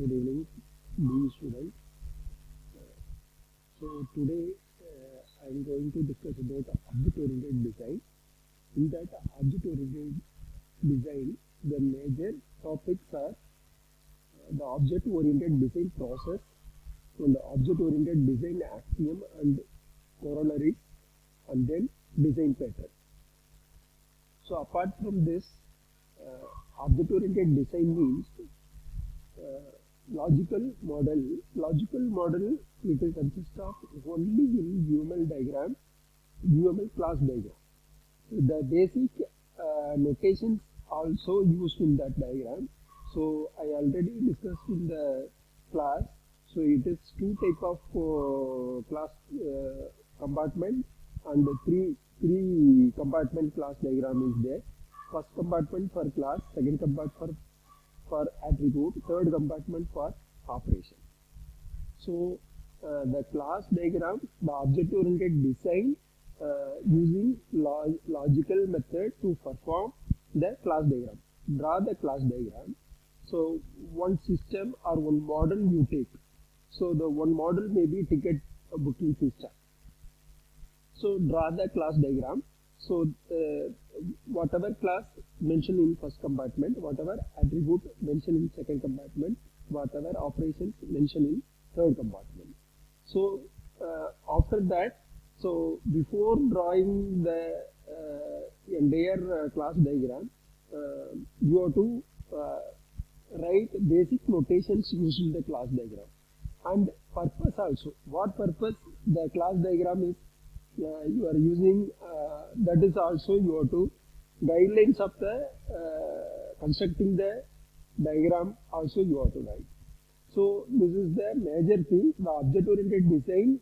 Good evening, dear students. So today I am going to discuss about object-oriented design. In that object-oriented design, the major topics are the object-oriented design process, and the object-oriented design axiom and corollaries, and then design pattern. So apart from this, object-oriented design means logical model. Logical model, it will consist of only in UML diagram, UML class diagram. The basic notations also used in that diagram. So I already discussed in the class. So it is two type of class compartment, and three compartment class diagram is there. First compartment for class, second compartment for attribute, third compartment for operation. So the class diagram, the object-oriented design using logical method to perform the class diagram. Draw the class diagram. So one system or one model you take. So the one model may be ticket booking system. So draw the class diagram. So whatever class mentioned in first compartment, whatever attribute mentioned in second compartment, whatever operations mentioned in third compartment. So after that, so before drawing the entire class diagram, you have to write basic notations used in the class diagram, and purpose also. What purpose the class diagram is you are using, that is also you have to guidelines of the constructing the diagram also you have to write. So this is the major thing. The object-oriented design,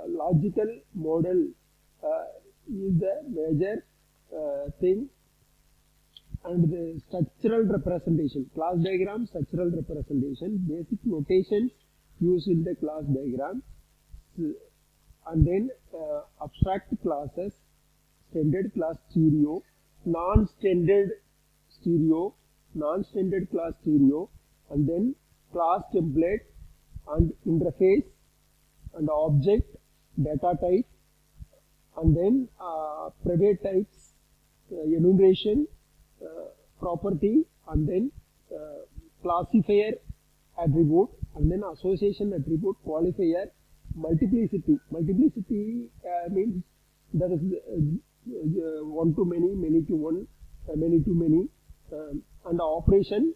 logical model is the major thing, and the structural representation, class diagram, structural representation, basic notations used in the class diagram, and then abstract classes, standard class stereo, non-standard class stereo, and then class template and interface and object, data type, and then private types, enumeration, property, and then classifier attribute, and then association attribute, qualifier, multiplicity. Multiplicity means that is one to many, many to one, many to many, and operation.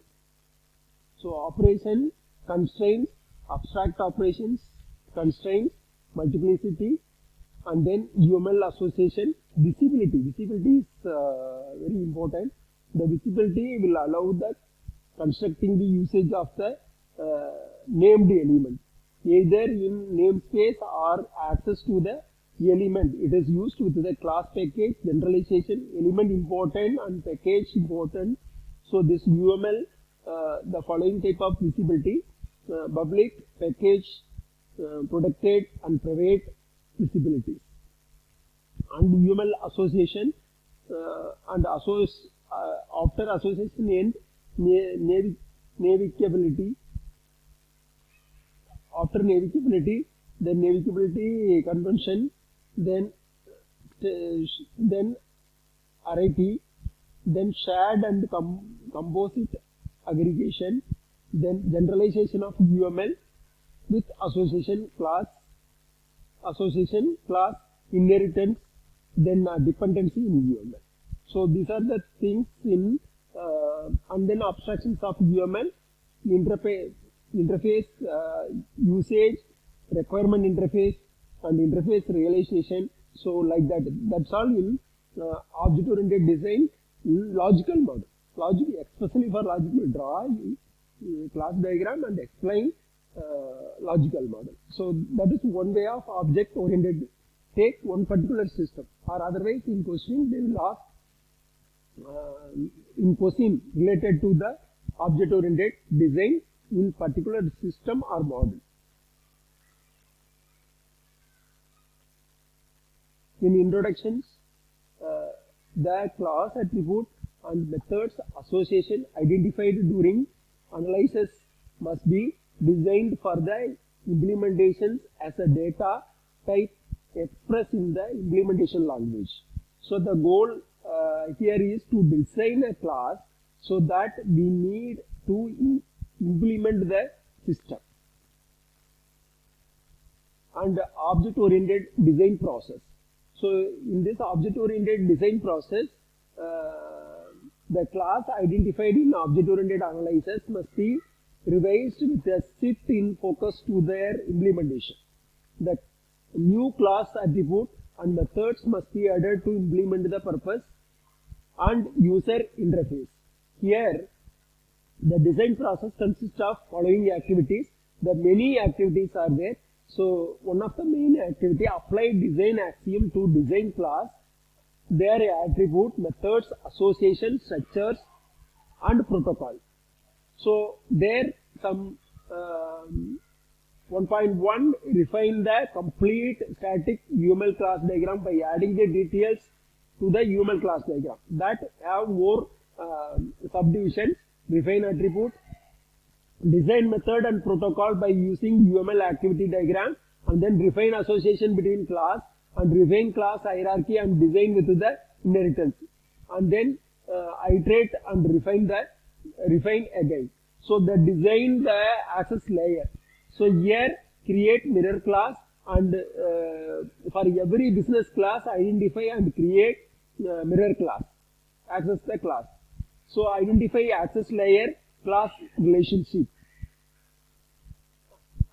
So operation, constraints, abstract operations, constraints, multiplicity, and then UML association, visibility. Visibility is very important. The visibility will allow that constructing the usage of the named element, either in namespace or access to the element. It is used with the class package, generalization, element important and package important. So this UML, the following type of visibility, public, package, protected and private visibilities, and UML association, and after association end, navigability. After navigability, then navigability convention, then RIT, then shared and composite aggregation, then generalization of UML with association class, inheritance, then dependency in UML. So these are the things in, and then abstractions of UML, interface, usage, requirement interface, and interface realization. So like that. That's all in object-oriented design, logical model. Logic, especially for logical, draw class diagram and explain logical model. So that is one way of object-oriented. Take one particular system, or otherwise in question they will ask in question related to the object-oriented design in particular system or model. In introductions, the class attribute and methods association identified during analysis must be designed for the implementations as a data type expressed in the implementation language. So the goal here is to design a class so that we need to implement the system. And object-oriented design process. So in this object-oriented design process, the class identified in object-oriented analysis must be revised with a shift in focus to their implementation. The new class attribute and methods must be added to implement the purpose and user interface. Here, the design process consists of following activities. The many activities are there. So one of the main activity, apply design axiom to design class, their attribute, methods, association, structures, and protocol. So there some 1.1 refine the complete static UML class diagram by adding the details to the UML class diagram that have more subdivisions. Refine attribute, design method and protocol by using UML activity diagram, and then refine association between class and refine class hierarchy and design with the inheritance, and then iterate and refine again. So the design the access layer. So here create mirror class, and for every business class identify and create mirror class, access the class. So identify access layer class relationship,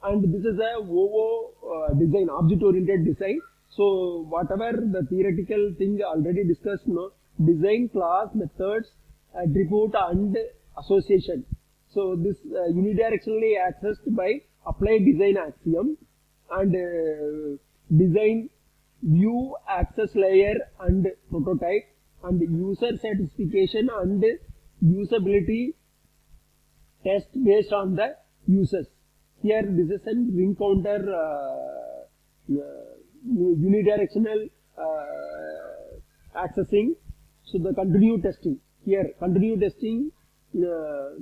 and this is a OO design, object oriented design. So whatever the theoretical thing already discussed, no, design class, methods, attribute and association. So this unidirectionally accessed by apply design axiom, and design view access layer and prototype, and user satisfaction and usability test based on the users. Here this is a ring counter unidirectional accessing. So the continue testing, here continue testing, user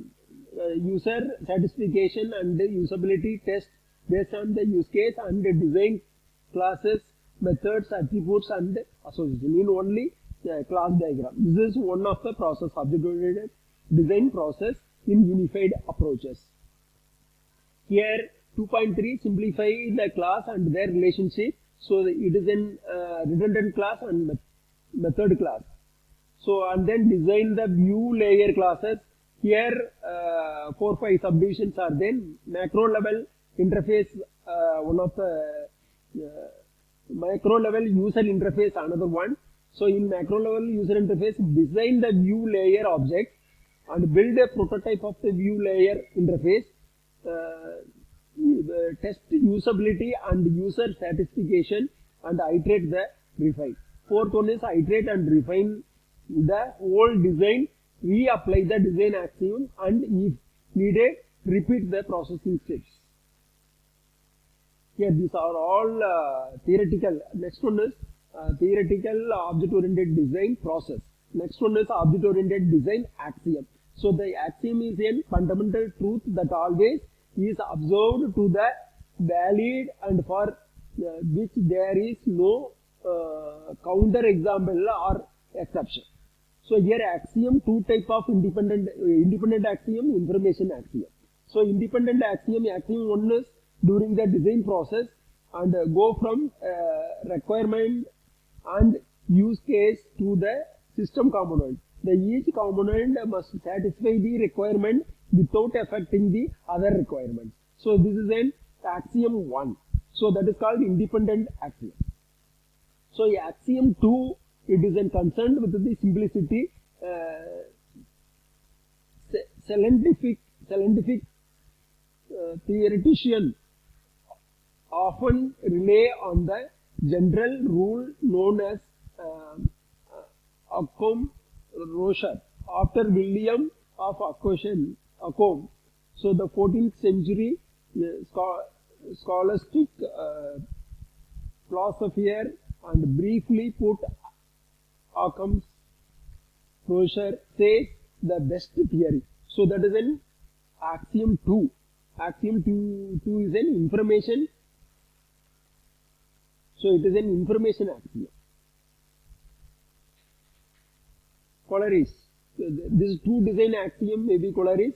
satisfaction and usability test based on the use case and design classes, methods, attributes and association in only class diagram. This is one of the process, object-oriented design process in unified approaches. Here 2.3 simplify the class and their relationship. So it is in redundant class and method class. So and then design the view layer classes. Here 4-5 subdivisions are then macro level interface, one of the macro level user interface, another one. So in macro level user interface, design the view layer object and build a prototype of the view layer interface, test usability and user satisfaction and iterate the refine. Fourth one is iterate and refine the whole design, reapply the design axiom, and if needed repeat the processing steps. Here these are all theoretical. Next one is theoretical object-oriented design process. Next one is object-oriented design axiom. So the axiom is a fundamental truth that always is observed to the valid and for which there is no counter example or exception. So here axiom, two type of independent axiom, information axiom. So independent axiom, axiom one is during the design process and go from requirement and use case to the system component. The each component must satisfy the requirement without affecting the other requirements. So this is an axiom 1. So that is called independent axiom. So axiom 2, it is concerned with the simplicity. Scientific theoretician often rely on the general rule known as Occam-Rocher after William of Occam. So the 14th century scholastic philosopher and briefly put Occam-Rocher says the best theory. So that is an axiom 2. Axiom 2 is an information. So it is an information axiom. Corollaries. This two design axiom may be corollaries,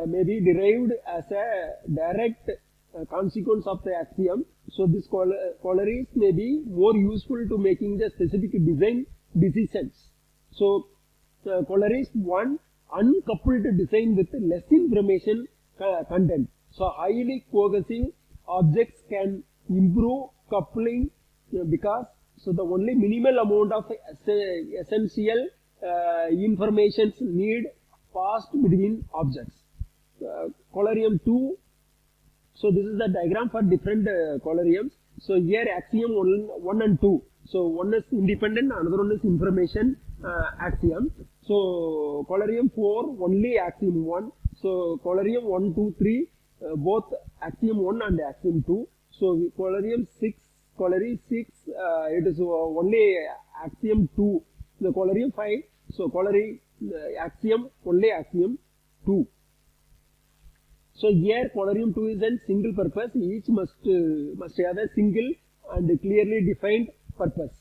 may be derived as a direct consequence of the axiom. So this corollaries may be more useful to making the specific design decisions. So corollaries: 1, uncoupled design with less information content. So highly cohesive objects can improve coupling because so the only minimal amount of essential informations need passed between objects. Corollarium 2. So this is the diagram for different corollariums. So here axiom 1 and 2. So one is independent, another one is information axiom. So corollarium 4 only axiom 1. So corollarium 1, 2, 3 both axiom 1 and axiom 2. So corollarium 6, corollary 6 it is only axiom 2. The corollarium 5. So corollary axiom only axiom 2. So here corollarium 2 is a single purpose. Each must have a single and clearly defined purpose.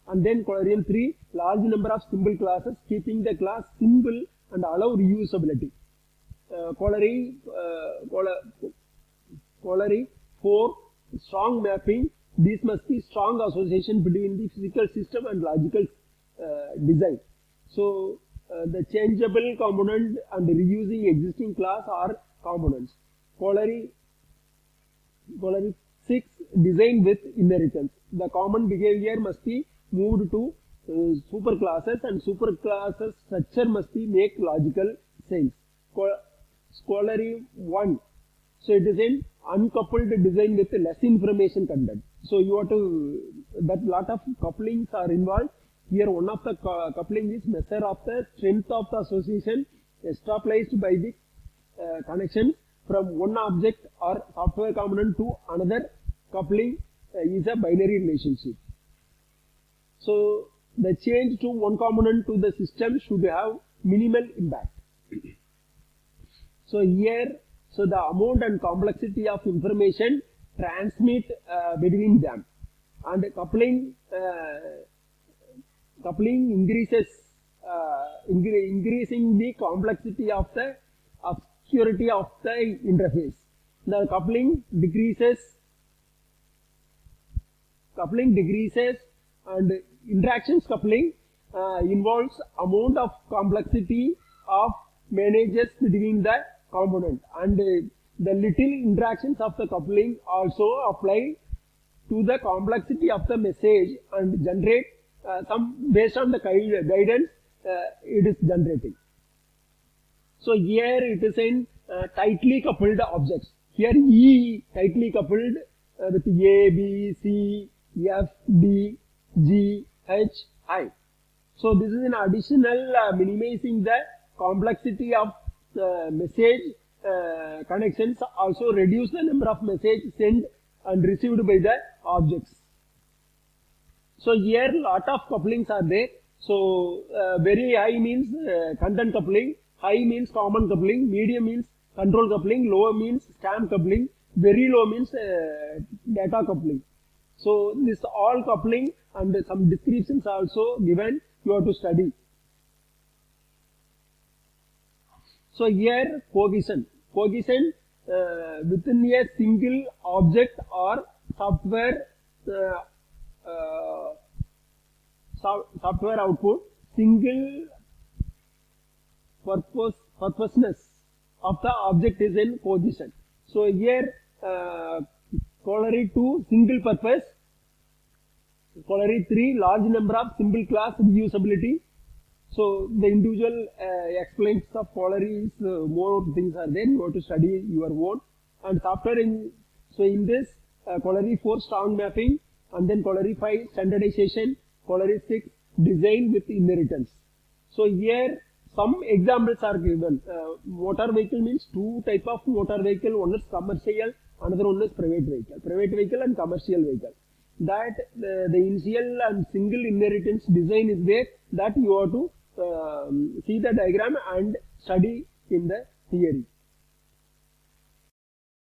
And then corollarium 3, large number of simple classes, keeping the class simple and allow reusability. Corollary 4, strong mapping. These must be strong association between the physical system and logical design. So the changeable component and reusing existing class are components. Corollary 6, design with inheritance. The common behavior must be moved to superclasses, and superclasses structure must be make logical sense. Corollary 1. So it is an uncoupled design with less information content. So you have to, that lot of couplings are involved. Here one of the coupling is measure of the strength of the association established by the connection from one object or software component to another. Coupling is a binary relationship. So the change to one component to the system should have minimal impact. So here, so the amount and complexity of information transmit between them, and coupling increases, increasing the complexity of the obscurity of the interface. The coupling decreases, and interactions coupling involves amount of complexity of manages between the component, and the little interactions of the coupling also apply to the complexity of the message and generate some based on the guidance it is generating. So here it is in tightly coupled objects. Here E tightly coupled with A, B, C, F, D, G, H, I. So this is an additional minimizing the complexity of message connections, also reduce the number of messages sent and received by the objects. So here lot of couplings are there. So very high means content coupling, high means common coupling, medium means control coupling, low means stamp coupling, very low means data coupling. So this all coupling and some descriptions also given, you have to study. So here cohesion within a single object or software software output, single purposeness of the object is in cohesion. So here corollary 2, single purpose. Corollary 3, large number of simple class reusability. So the individual explains of corollaries, more things are there. You have to study your own. And after in this corollary 4, strong mapping, and then corollary 5, standardization, corollary 6, design with inheritance. So here some examples are given. Motor vehicle means two type of motor vehicle. One is commercial, another one is private vehicle. Private vehicle and commercial vehicle. That the initial and single inheritance design is there. That you have to see the diagram and study in the theory.